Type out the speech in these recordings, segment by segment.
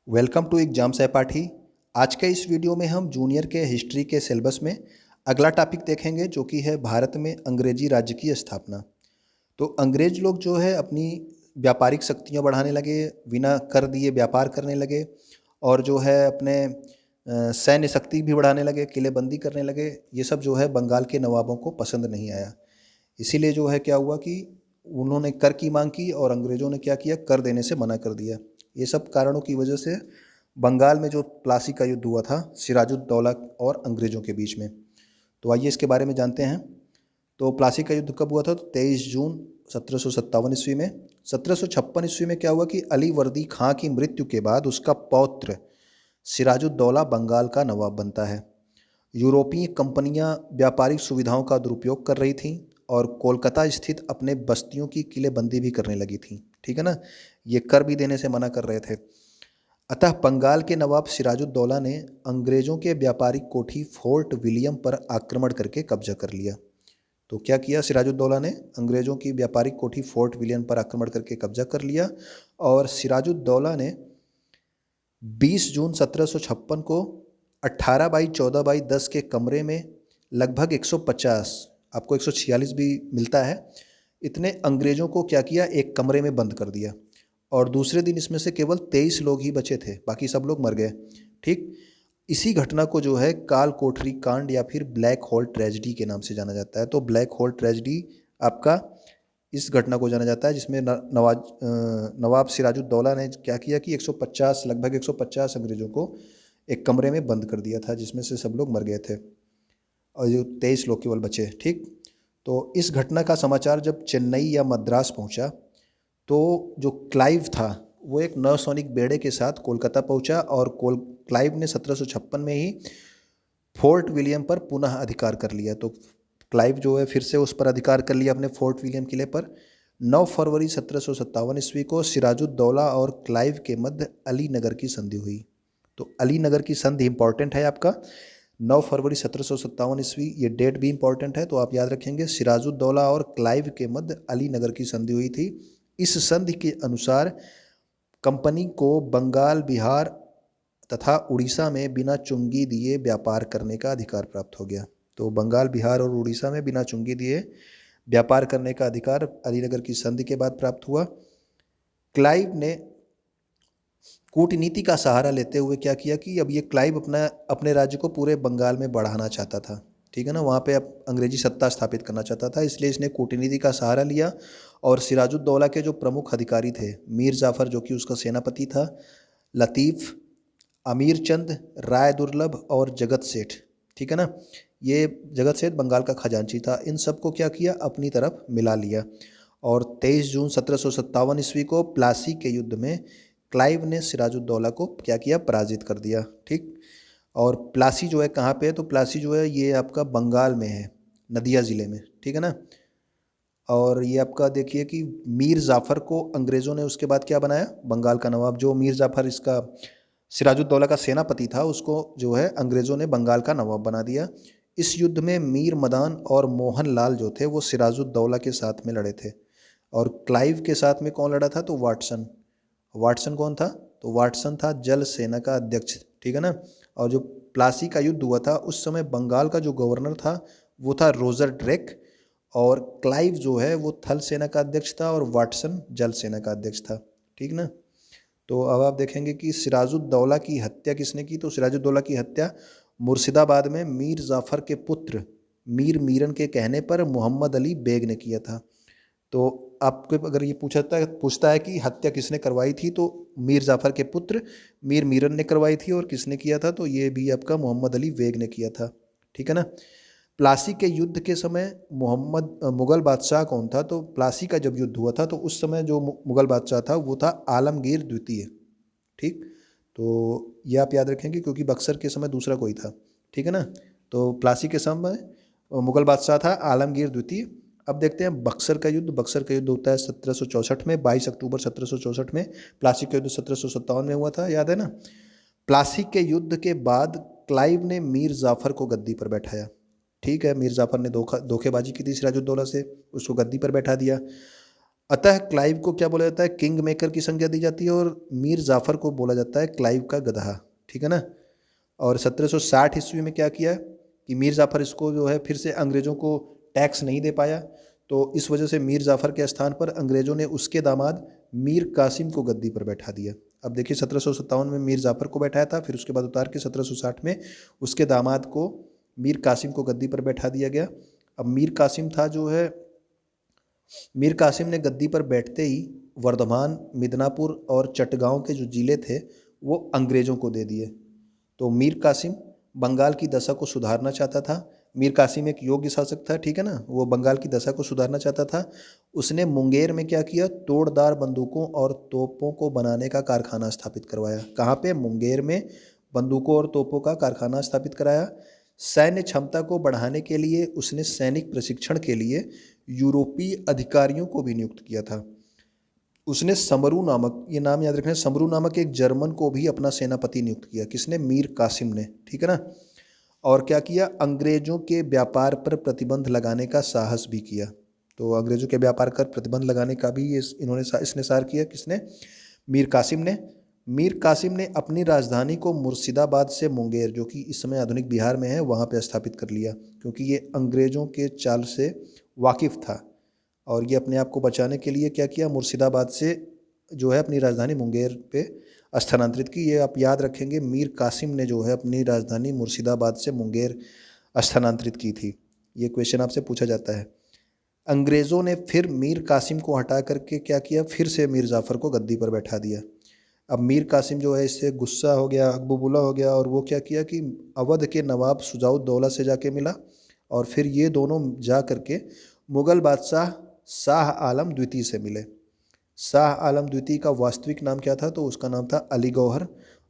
Welcome to exam सहपाठी। आज के इस वीडियो में हम जूनियर के हिस्ट्री के सिलेबस में अगला टॉपिक देखेंगे जो कि है भारत में अंग्रेजी राज्य की स्थापना। तो अंग्रेज लोग जो है अपनी व्यापारिक शक्तियां बढ़ाने लगे, बिना कर दिए व्यापार करने लगे और जो है अपने सैन्य शक्ति भी बढ़ाने लगे, किलेबंदी करने लगे। ये सब जो है बंगाल के नवाबों को पसंद नहीं आया। इसीलिए जो है क्या हुआ कि उन्होंने कर की मांग की और अंग्रेज़ों ने क्या किया, कर देने से मना कर दिया। ये सब कारणों की वजह से बंगाल में जो प्लासी का युद्ध हुआ था सिराजुद्दौला और अंग्रेज़ों के बीच में। तो आइए इसके बारे में जानते हैं। तो प्लासी का युद्ध कब हुआ था? तो 23 जून 1757 ईस्वी में। 1756 ईस्वी में क्या हुआ कि अली वर्दी खां की मृत्यु के बाद उसका पौत्र सिराजुद्दौला बंगाल का नवाब बनता है। यूरोपीय कंपनियां व्यापारिक सुविधाओं का दुरुपयोग कर रही थीं और कोलकाता स्थित अपने बस्तियों की किलेबंदी भी करने लगी थीं। ठीक है ना, ये कर भी देने से मना कर रहे थे। अतः बंगाल के नवाब सिराजुद्दौला ने अंग्रेजों के व्यापारिक कोठी फोर्ट विलियम पर आक्रमण करके कब्जा कर लिया। तो क्या किया सिराजुद्दौला ने? अंग्रेजों की व्यापारिक कोठी फोर्ट विलियम पर आक्रमण करके कब्जा कर लिया और सिराजुद्दौला ने 20 जून 1756 को 18 बाई 14 बाई 10 के कमरे में लगभग 150, आपको 146 भी मिलता है, इतने अंग्रेज़ों को क्या किया, एक कमरे में बंद कर दिया। और दूसरे दिन इसमें से केवल 23 लोग ही बचे थे, बाकी सब लोग मर गए। ठीक, इसी घटना को जो है काल कोठरी कांड या फिर ब्लैक होल ट्रेजेडी के नाम से जाना जाता है। तो ब्लैक होल ट्रेजेडी आपका इस घटना को जाना जाता है जिसमें नवाब सिराजुद्दौला ने क्या किया कि 150, लगभग 150 अंग्रेज़ों को एक कमरे में बंद कर दिया था, जिसमें से सब लोग मर गए थे और जो 23 लोग केवल बचे। ठीक, तो इस घटना का समाचार जब चेन्नई या मद्रास पहुंचा तो जो क्लाइव था वो एक नौसैनिक बेड़े के साथ कोलकाता पहुंचा और क्लाइव ने 1756 में ही फोर्ट विलियम पर पुनः अधिकार कर लिया। तो क्लाइव जो है फिर से उस पर अधिकार कर लिया अपने फोर्ट विलियम किले पर। 9 फरवरी 1757 ईस्वी को सिराजुद्दौला और क्लाइव के मध्य अली नगर की संधि हुई। तो अली नगर की संधि इंपॉर्टेंट है आपका, 9 फरवरी 1757 ईस्वी, ये डेट भी इंपॉर्टेंट है तो आप याद रखेंगे। सिराजुद्दौला और क्लाइव के मध्य अली नगर की संधि हुई थी। इस संधि के अनुसार कंपनी को बंगाल, बिहार तथा उड़ीसा में बिना चुंगी दिए व्यापार करने का अधिकार प्राप्त हो गया। तो बंगाल, बिहार और उड़ीसा में बिना चुंगी दिए व्यापार करने का अधिकार अलीनगर की संधि के बाद प्राप्त हुआ। क्लाइव ने कूटनीति का सहारा लेते हुए क्या किया कि अब ये क्लाइव अपने राज्य को पूरे बंगाल में बढ़ाना चाहता था। ठीक है ना, वहाँ पे अब अंग्रेजी सत्ता स्थापित करना चाहता था, इसलिए इसने कूटनीति का सहारा लिया और सिराजुद्दौला के जो प्रमुख अधिकारी थे, मीर जाफ़र जो कि उसका सेनापति था, लतीफ़, अमीर चंद, राय दुर्लभ और जगत सेठ, ठीक है ना, ये जगत सेठ बंगाल का खजांची था, इन सबको क्या किया, अपनी तरफ मिला लिया। और 23 जून 1757 ईस्वी को प्लासी के युद्ध में क्लाइव ने सिराजुद्दौला को क्या किया, पराजित कर दिया। ठीक, और प्लासी जो है कहाँ पे है? तो प्लासी जो है ये आपका बंगाल में है, नदिया ज़िले में। ठीक है ना, और ये आपका देखिए कि मीर जाफ़र को अंग्रेज़ों ने उसके बाद क्या बनाया, बंगाल का नवाब। जो मीर जाफ़र इसका सिराजुद्दौला का सेनापति था, उसको जो है अंग्रेज़ों ने बंगाल का नवाब बना दिया। इस युद्ध में मीर मदान और मोहन लाल जो थे वो सिराजुद्दौला के साथ में लड़े थे और क्लाइव के साथ में कौन लड़ा था? तो वाटसन। वाटसन कौन था? तो वाटसन था जल सेना का अध्यक्ष। ठीक है ना, और जो प्लासी का युद्ध हुआ था उस समय बंगाल का जो गवर्नर था वो था रोजर ड्रेक और क्लाइव जो है वो थल सेना का अध्यक्ष था और वाटसन जल सेना का अध्यक्ष था। ठीक ना, तो अब आप देखेंगे कि सिराजुद्दौला की हत्या किसने की? तो सिराजुद्दौला की हत्या मुर्शिदाबाद में मीर जाफ़र के पुत्र मीर मीरन के कहने पर मोहम्मद अली बेग ने किया था। तो आपको अगर ये पूछता है कि हत्या किसने करवाई थी, तो मीर जाफ़र के पुत्र मीर मीरन ने करवाई थी और किसने किया था? तो ये भी आपका मोहम्मद अली बेग ने किया था। ठीक है ना, प्लासी के युद्ध के समय मुग़ल बादशाह कौन था? तो प्लासी का जब युद्ध हुआ था तो उस समय जो मुग़ल बादशाह था वो था आलमगीर द्वितीय। ठीक, तो ये आप याद रखेंगे क्योंकि बक्सर के समय दूसरा कोई था। ठीक है ना, तो प्लासी के समय मुग़ल बादशाह था आलमगीर द्वितीय। अब देखते हैं बक्सर का युद्ध। बक्सर का युद्ध होता है 1764 में, 22 अक्टूबर 1764 में। प्लासी का युद्ध 1757 में हुआ था, याद है ना। प्लासी के युद्ध के बाद क्लाइव ने मीर जाफ़र को गद्दी पर बैठाया। ठीक है, मीर जाफ़र ने धोखेबाजी की थी सिराजुद्दौला से, उसको गद्दी पर बैठा दिया। अतः क्लाइव को क्या बोला जाता है, किंग मेकर की संज्ञा दी जाती है, और मीर जाफर को बोला जाता है क्लाइव का गधा। ठीक है ना। और 1760 ईस्वी में क्या किया कि मीर जाफर इसको जो है फिर से अंग्रेज़ों को टैक्स नहीं दे पाया, तो इस वजह से मीर जाफर के स्थान पर अंग्रेज़ों ने उसके दामाद मीर कासिम को गद्दी पर बैठा दिया। अब देखिए 1757 में मीर जाफर को बैठाया था, फिर उसके बाद उतार के 1760 में उसके दामाद को मीर कासिम को गद्दी पर बैठा दिया गया। अब मीर कासिम था जो है, मीर कासिम ने गद्दी पर बैठते ही वर्धमान, मिदनापुर और चटगांव के जो जिले थे वो अंग्रेज़ों को दे दिए। तो मीर कासिम बंगाल की दशा को सुधारना चाहता था। मीर कासिम एक योग्य शासक था, ठीक है ना, वो बंगाल की दशा को सुधारना चाहता था। उसने मुंगेर में क्या किया, तोड़दार बंदूकों और तोपों को बनाने का कारखाना स्थापित करवाया। कहाँ पे, मुंगेर में बंदूकों और तोपों का कारखाना स्थापित कराया। सैन्य क्षमता को बढ़ाने के लिए उसने सैनिक प्रशिक्षण के लिए यूरोपीय अधिकारियों को भी नियुक्त किया था। उसने समरू नामक, ये नाम याद रखना, समरू नामक एक जर्मन को भी अपना सेनापति नियुक्त किया। किसने, मीर कासिम ने। ठीक है ना। और क्या किया, अंग्रेजों के व्यापार पर प्रतिबंध लगाने का साहस भी किया। तो अंग्रेजों के व्यापार पर प्रतिबंध लगाने का भी इसने सार किया। किसने, मीर कासिम ने। मीर कासिम ने अपनी राजधानी को मुर्शिदाबाद से मुंगेर, जो कि इस समय आधुनिक बिहार में है, वहाँ पे स्थापित कर लिया, क्योंकि ये अंग्रेजों के चाल से वाकिफ़ था। और ये अपने आप को बचाने के लिए क्या किया, मुर्शिदाबाद से जो है अपनी राजधानी मुंगेर पे स्थानांतरित की। ये आप याद रखेंगे, मीर कासिम ने जो है अपनी राजधानी मुर्शिदाबाद से मुंगेर स्थानांतरित की थी। ये क्वेश्चन आपसे पूछा जाता है। अंग्रेज़ों ने फिर मीर कासिम को हटा करके क्या किया, फिर से मीर जाफ़र को गद्दी पर बैठा दिया। अब मीर कासिम जो है इससे गुस्सा हो गया, हकबबूला हो गया, और वो क्या किया कि अवध के नवाब शुजाउद्दौला से जाके मिला, और फिर ये दोनों जा करके मुग़ल बादशाह शाह आलम द्वितीय से मिले। शाह आलम द्वितीय का वास्तविक नाम क्या था, तो उसका नाम था अली गौहर।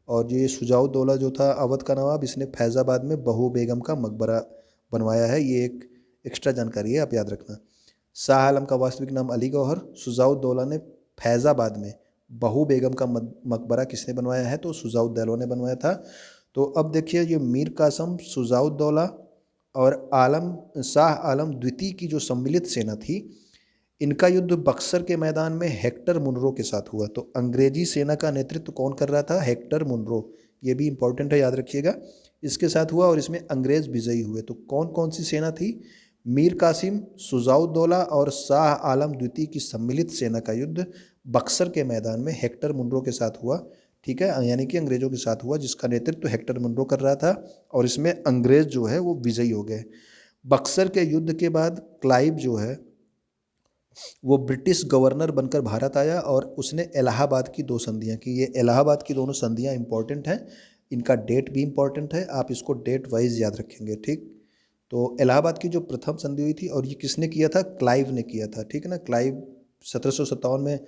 और ये शुजाउद्दौला जो था अवध का नवाब, इसने फैज़ाबाद में बहू बेगम का मकबरा बनवाया है। ये एक एक्स्ट्रा जानकारी है, आप याद रखना। शाह आलम का वास्तविक नाम अली गौहर, शुजाउद्दौला ने फैज़ाबाद में बहू बेगम का मकबरा किसने बनवाया है, तो शुजाउद्दौला ने बनवाया था। तो अब देखिए, ये मीर कासिम, शुजाउद्दौला और शाह आलम द्वितीय की जो सम्मिलित सेना थी, इनका युद्ध बक्सर के मैदान में हेक्टर मुनरो के साथ हुआ। तो अंग्रेजी सेना का नेतृत्व कौन कर रहा था, हेक्टर मुनरो। ये भी इंपॉर्टेंट है, याद रखिएगा। इसके साथ हुआ और इसमें अंग्रेज विजयी हुए। तो कौन कौन सी सेना थी, मीर कासिम, शुजाउद्दौला और शाह आलम द्वितीय की सम्मिलित सेना का युद्ध बक्सर के मैदान में हेक्टर मुनरो के साथ हुआ। ठीक है, यानी कि अंग्रेजों के साथ हुआ, जिसका नेतृत्व हेक्टर मुनरो कर रहा था, और इसमें अंग्रेज जो है वो विजयी हो गए। बक्सर के युद्ध के बाद क्लाइव जो है वो ब्रिटिश गवर्नर बनकर भारत आया, और उसने इलाहाबाद की दो संधियाँ की। ये इलाहाबाद की दोनों संधियाँ इंपॉर्टेंट हैं, इनका डेट भी इंपॉर्टेंट है, आप इसको डेट वाइज याद रखेंगे। ठीक, तो इलाहाबाद की जो प्रथम संधि हुई थी, और ये किसने किया था, क्लाइव ने किया था। ठीक है ना। क्लाइव 1757 में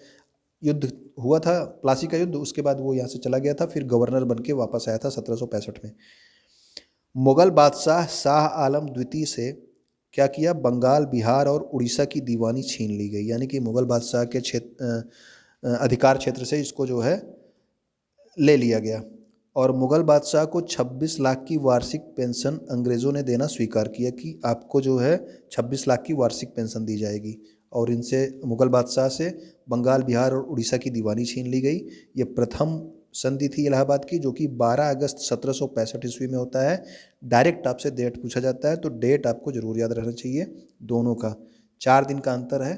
युद्ध हुआ था, प्लासी का युद्ध। उसके बाद वो यहाँ से चला गया था, फिर गवर्नर बन के वापस आया था 1765 में। मुगल बादशाह शाह आलम द्वितीय से क्या किया, बंगाल, बिहार और उड़ीसा की दीवानी छीन ली गई। यानी कि मुगल बादशाह के अधिकार क्षेत्र से इसको जो है ले लिया गया। और मुगल बादशाह को 26 लाख की वार्षिक पेंशन अंग्रेज़ों ने देना स्वीकार किया कि आपको जो है 26 लाख की वार्षिक पेंशन दी जाएगी। और इनसे, मुगल बादशाह से बंगाल, बिहार और उड़ीसा की दीवानी छीन ली गई। ये प्रथम संधि थी इलाहाबाद की, जो कि 12 अगस्त 1765 ईस्वी में होता है। डायरेक्ट आपसे डेट पूछा जाता है, तो डेट आपको जरूर याद रहना चाहिए। दोनों का 4 दिन का अंतर है।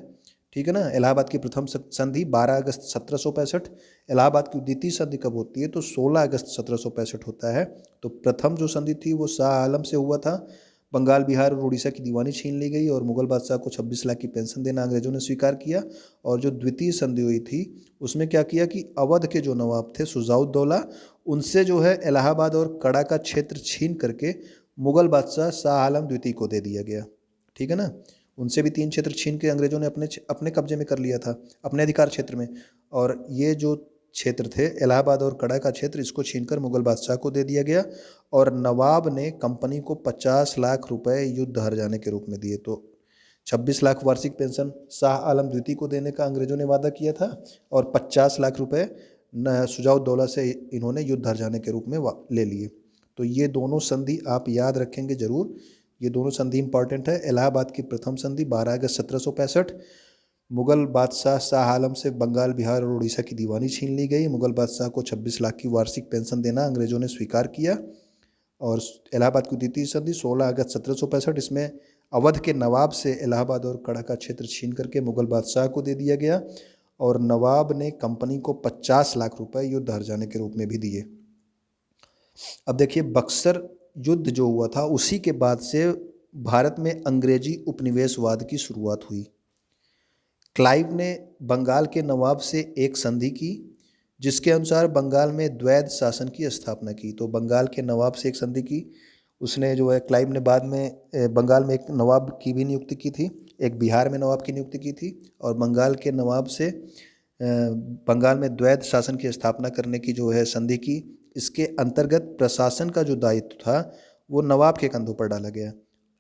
ठीक है ना। इलाहाबाद की प्रथम संधि 12 अगस्त 1765, इलाहाबाद की द्वितीय संधि कब होती है, तो 16 अगस्त 1765 होता है। तो प्रथम जो संधि थी वो शाह आलम से हुआ था, बंगाल, बिहार और उड़ीसा की दीवानी छीन ली गई, और मुगल बादशाह को 26 लाख की पेंशन देना अंग्रेजों ने स्वीकार किया। और जो द्वितीय संधि हुई थी उसमें क्या किया कि अवध के जो नवाब थे शुजाउद्दौला, उनसे जो है इलाहाबाद और कड़ा का क्षेत्र छीन करके मुगल बादशाह शाह आलम द्वितीय को दे दिया गया। ठीक है ना। उनसे भी 3 क्षेत्र छीन के अंग्रेजों ने अपने अपने कब्जे में कर लिया था, अपने अधिकार क्षेत्र में। और ये जो क्षेत्र थे इलाहाबाद और कड़ा का क्षेत्र, इसको छीनकर मुगल बादशाह को दे दिया गया। और नवाब ने कंपनी को 50 लाख रुपए युद्ध हर्जाने के रूप में दिए। तो 26 लाख वार्षिक पेंशन शाह आलम द्वितीय को देने का अंग्रेजों ने वादा किया था, और 50 लाख रुपए शुजाउद्दौला से इन्होंने युद्ध हर्जाने के रूप में ले लिए। तो ये दोनों संधि आप याद रखेंगे जरूर। ये दोनों संधि इंपॉर्टेंट है। इलाहाबाद की प्रथम संधि 12 अगस्त 1765, मुग़ल बादशाह शाह आलम से बंगाल, बिहार और उड़ीसा की दीवानी छीन ली गई। मुग़ल बादशाह को 26 लाख की वार्षिक पेंशन देना अंग्रेज़ों ने स्वीकार किया। और इलाहाबाद की द्वितीय संधि 16 अगस्त 1765, इसमें अवध के नवाब से इलाहाबाद और कड़ा का क्षेत्र छीन करके मुग़ल बादशाह को दे दिया गया। और नवाब ने कंपनी को 50 लाख रुपए युद्ध हर्जाने के रूप में भी दिए। अब देखिए, बक्सर युद्ध जो हुआ था उसी के बाद से भारत में अंग्रेजी उपनिवेशवाद की शुरुआत हुई। क्लाइव ने बंगाल के नवाब से एक संधि की जिसके अनुसार बंगाल में द्वैध शासन की स्थापना की। तो बंगाल के नवाब से एक संधि की उसने, जो है क्लाइव ने बाद में बंगाल में एक नवाब की भी नियुक्ति की थी, एक बिहार में नवाब की नियुक्ति की थी, और बंगाल के नवाब से बंगाल में द्वैध शासन की स्थापना करने की जो है संधि की। इसके अंतर्गत प्रशासन का जो दायित्व था वो नवाब के कंधों पर डाला गया,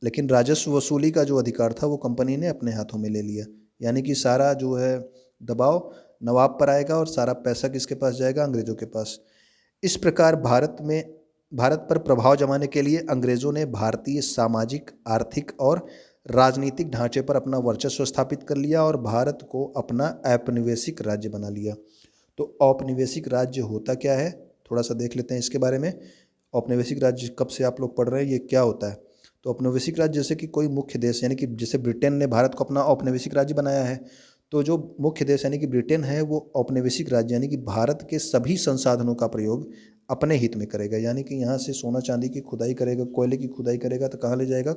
लेकिन राजस्व वसूली का जो अधिकार था वो कंपनी ने अपने हाथों में ले लिया। यानी कि सारा जो है दबाव नवाब पर आएगा और सारा पैसा किसके पास जाएगा? अंग्रेज़ों के पास। इस प्रकार भारत पर प्रभाव जमाने के लिए अंग्रेज़ों ने भारतीय सामाजिक, आर्थिक और राजनीतिक ढांचे पर अपना वर्चस्व स्थापित कर लिया और भारत को अपना औपनिवेशिक राज्य बना लिया। तो औपनिवेशिक राज्य होता क्या है, थोड़ा सा देख लेते हैं इसके बारे में। औपनिवेशिक राज्य कब से आप लोग पढ़ रहे हैं, ये क्या होता है? तो औपनिवेशिक राज्य जैसे कि कोई मुख्य देश, यानी कि जैसे ब्रिटेन ने भारत को अपना औपनिवेशिक राज्य बनाया है, तो जो मुख्य देश यानी कि ब्रिटेन है वो औपनिवेशिक राज्य यानी कि भारत के सभी संसाधनों का प्रयोग अपने हित में करेगा। यानी कि यहाँ से सोना चांदी की खुदाई करेगा, कोयले की खुदाई करेगा, तो कहाँ ले जाएगा?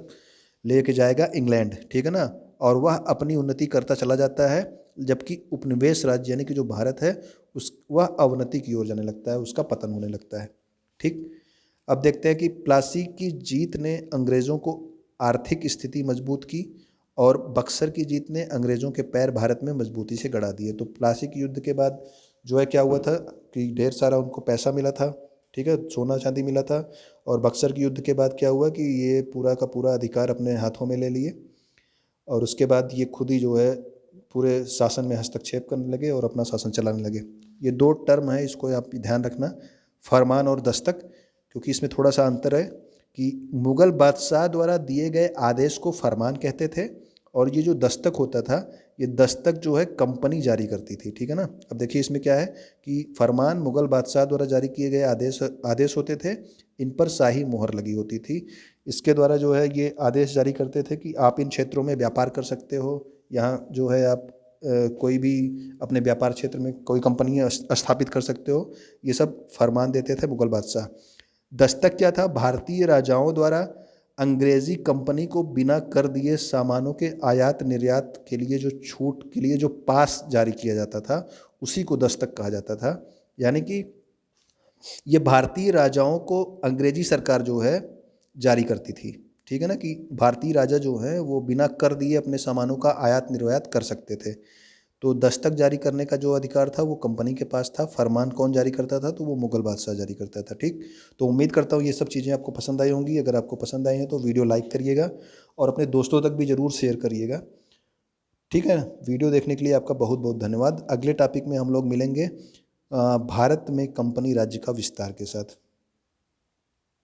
लेके जाएगा इंग्लैंड, ठीक है ना। और वह अपनी उन्नति करता चला जाता है, जबकि उपनिवेश राज्य यानी कि जो भारत है वह अवनति की ओर जाने लगता है, उसका पतन होने लगता है। ठीक, अब देखते हैं कि प्लासी की जीत ने अंग्रेज़ों को आर्थिक स्थिति मजबूत की और बक्सर की जीत ने अंग्रेज़ों के पैर भारत में मजबूती से गड़ा दिए। तो प्लासी के युद्ध के बाद जो है क्या हुआ था कि ढेर सारा उनको पैसा मिला था, ठीक है, सोना चांदी मिला था। और बक्सर के युद्ध के बाद क्या हुआ कि ये पूरा का पूरा अधिकार अपने हाथों में ले लिए और उसके बाद ये खुद ही जो है पूरे शासन में हस्तक्षेप करने लगे और अपना शासन चलाने लगे। ये दो टर्म है, इसको आप ध्यान रखना, फरमान और दस्तक, क्योंकि इसमें थोड़ा सा अंतर है कि मुग़ल बादशाह द्वारा दिए गए आदेश को फरमान कहते थे और ये जो दस्तक होता था, ये दस्तक जो है कंपनी जारी करती थी, ठीक है ना। अब देखिए इसमें क्या है कि फरमान मुग़ल बादशाह द्वारा जारी किए गए आदेश होते थे, इन पर शाही मोहर लगी होती थी। इसके द्वारा जो है ये आदेश जारी करते थे कि आप इन क्षेत्रों में व्यापार कर सकते हो, यहाँ जो है आप कोई भी अपने व्यापार क्षेत्र में कोई कंपनी स्थापित कर सकते हो, ये सब फरमान देते थे मुग़ल बादशाह। दस्तक क्या था? भारतीय राजाओं द्वारा अंग्रेजी कंपनी को बिना कर दिए सामानों के आयात निर्यात के लिए जो छूट के लिए जो पास जारी किया जाता था उसी को दस्तक कहा जाता था। यानी कि ये भारतीय राजाओं को अंग्रेजी सरकार जो है जारी करती थी, ठीक है ना, कि भारतीय राजा जो हैं वो बिना कर दिए अपने सामानों का आयात निर्यात कर सकते थे। तो दस्तक जारी करने का जो अधिकार था वो कंपनी के पास था। फरमान कौन जारी करता था? तो वो मुग़ल बादशाह जारी करता था। ठीक, तो उम्मीद करता हूँ ये सब चीज़ें आपको पसंद आई होंगी। अगर आपको पसंद आई हैं तो वीडियो लाइक करिएगा और अपने दोस्तों तक भी ज़रूर शेयर करिएगा, ठीक है। वीडियो देखने के लिए आपका बहुत बहुत धन्यवाद। अगले टॉपिक में हम लोग मिलेंगे भारत में कंपनी राज्य का विस्तार के साथ।